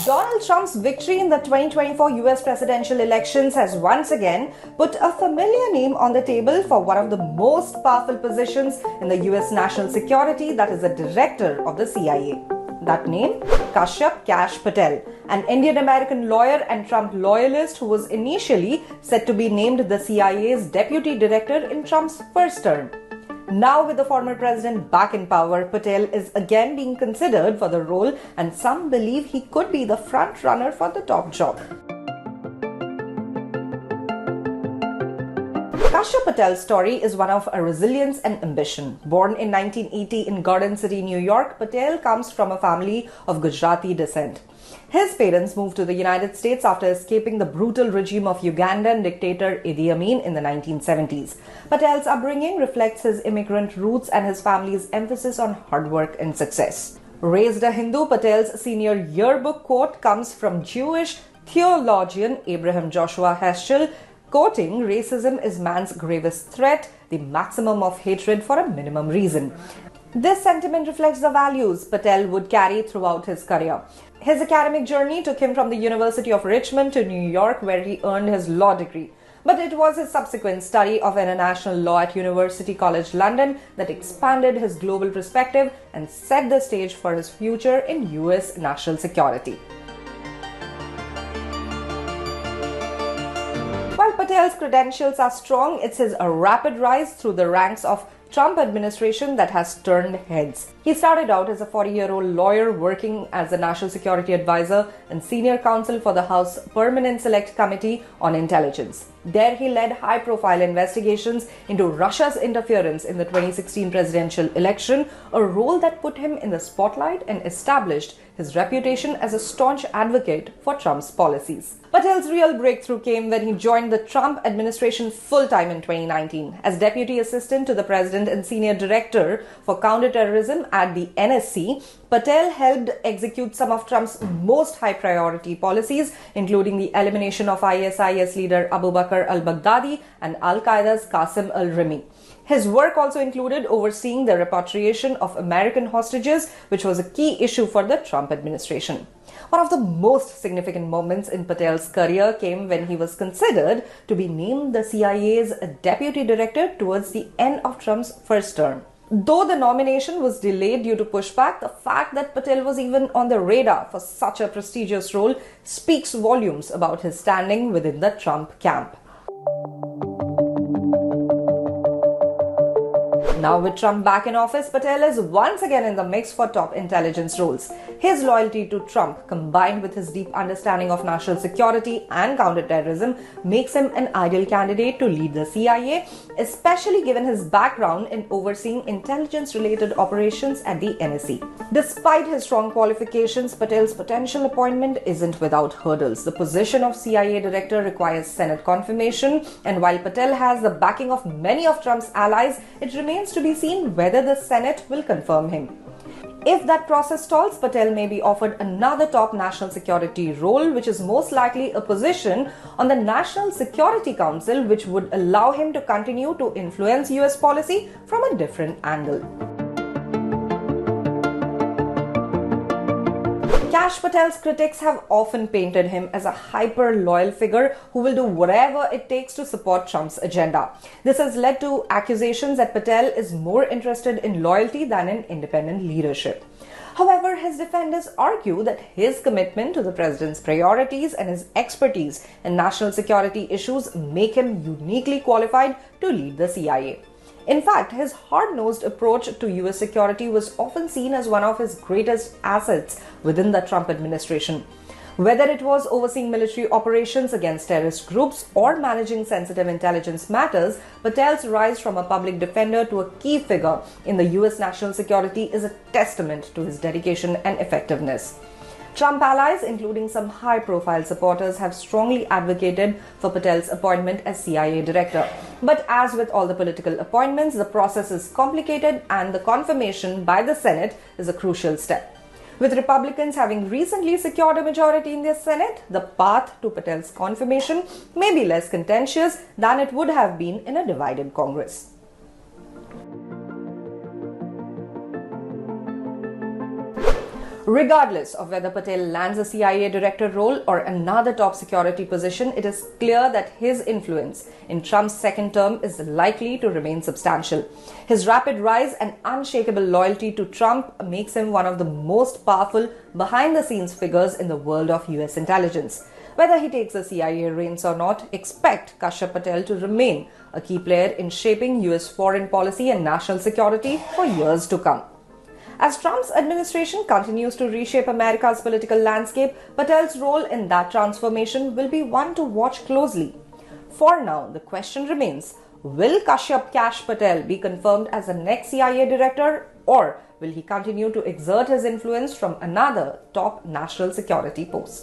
Donald Trump's victory in the 2024 US presidential elections has once again put a familiar name on the table for one of the most powerful positions in the US national security, that is the director of the CIA. That name? Kash Patel, an Indian-American lawyer and Trump loyalist who was initially set to be named the CIA's deputy director in Trump's first term. Now, with the former president back in power, Patel is again being considered for the role, and some believe he could be the front runner for the top job. Kash Patel's story is one of resilience and ambition. Born in 1980 in Garden City, New York, Patel comes from a family of Gujarati descent. His parents moved to the United States after escaping the brutal regime of Ugandan dictator Idi Amin in the 1970s. Patel's upbringing reflects his immigrant roots and his family's emphasis on hard work and success. Raised a Hindu, Patel's senior yearbook quote comes from Jewish theologian Abraham Joshua Heschel, quoting, "Racism is man's gravest threat, the maximum of hatred for a minimum reason." This sentiment reflects the values Patel would carry throughout his career. His academic journey took him from the University of Richmond to New York, where he earned his law degree. But it was his subsequent study of international law at University College London that expanded his global perspective and set the stage for his future in US national security. While Patel's credentials are strong, it's his rapid rise through the ranks of Trump administration that has turned heads. He started out as a 40-year-old lawyer working as a national security advisor and senior counsel for the House Permanent Select Committee on Intelligence. There he led high-profile investigations into Russia's interference in the 2016 presidential election, a role that put him in the spotlight and established his reputation as a staunch advocate for Trump's policies. Patel's real breakthrough came when he joined the Trump administration full-time in 2019 as Deputy Assistant to the President and Senior Director for Counterterrorism at the NSC. Patel helped execute some of Trump's most high-priority policies, including the elimination of ISIS leader Abu Bakr al-Baghdadi and Al-Qaeda's Qasim al-Rimi. His work also included overseeing the repatriation of American hostages, which was a key issue for the Trump administration. One of the most significant moments in Patel's career came when he was considered to be named the CIA's deputy director towards the end of Trump's first term. Though the nomination was delayed due to pushback, the fact that Patel was even on the radar for such a prestigious role speaks volumes about his standing within the Trump camp. Now, with Trump back in office, Patel is once again in the mix for top intelligence roles. His loyalty to Trump, combined with his deep understanding of national security and counterterrorism, makes him an ideal candidate to lead the CIA, especially given his background in overseeing intelligence-related operations at the NSC. Despite his strong qualifications, Patel's potential appointment isn't without hurdles. The position of CIA director requires Senate confirmation, and while Patel has the backing of many of Trump's allies, it remains to be seen whether the Senate will confirm him. If that process stalls, Patel may be offered another top national security role, which is most likely a position on the National Security Council, which would allow him to continue to influence US policy from a different angle. Kash Patel's critics have often painted him as a hyper-loyal figure who will do whatever it takes to support Trump's agenda. This has led to accusations that Patel is more interested in loyalty than in independent leadership. However, his defenders argue that his commitment to the president's priorities and his expertise in national security issues make him uniquely qualified to lead the CIA. In fact, his hard-nosed approach to US security was often seen as one of his greatest assets within the Trump administration. Whether it was overseeing military operations against terrorist groups or managing sensitive intelligence matters, Patel's rise from a public defender to a key figure in the US national security is a testament to his dedication and effectiveness. Trump allies, including some high-profile supporters, have strongly advocated for Patel's appointment as CIA director. But as with all the political appointments, the process is complicated and the confirmation by the Senate is a crucial step. With Republicans having recently secured a majority in their Senate, the path to Patel's confirmation may be less contentious than it would have been in a divided Congress. Regardless of whether Patel lands a CIA director role or another top security position, it is clear that his influence in Trump's second term is likely to remain substantial. His rapid rise and unshakable loyalty to Trump makes him one of the most powerful behind-the-scenes figures in the world of US intelligence. Whether he takes the CIA reins or not, expect Kash Patel to remain a key player in shaping US foreign policy and national security for years to come. As Trump's administration continues to reshape America's political landscape, Patel's role in that transformation will be one to watch closely. For now, the question remains, will Kash Patel be confirmed as the next CIA director, or will he continue to exert his influence from another top national security post?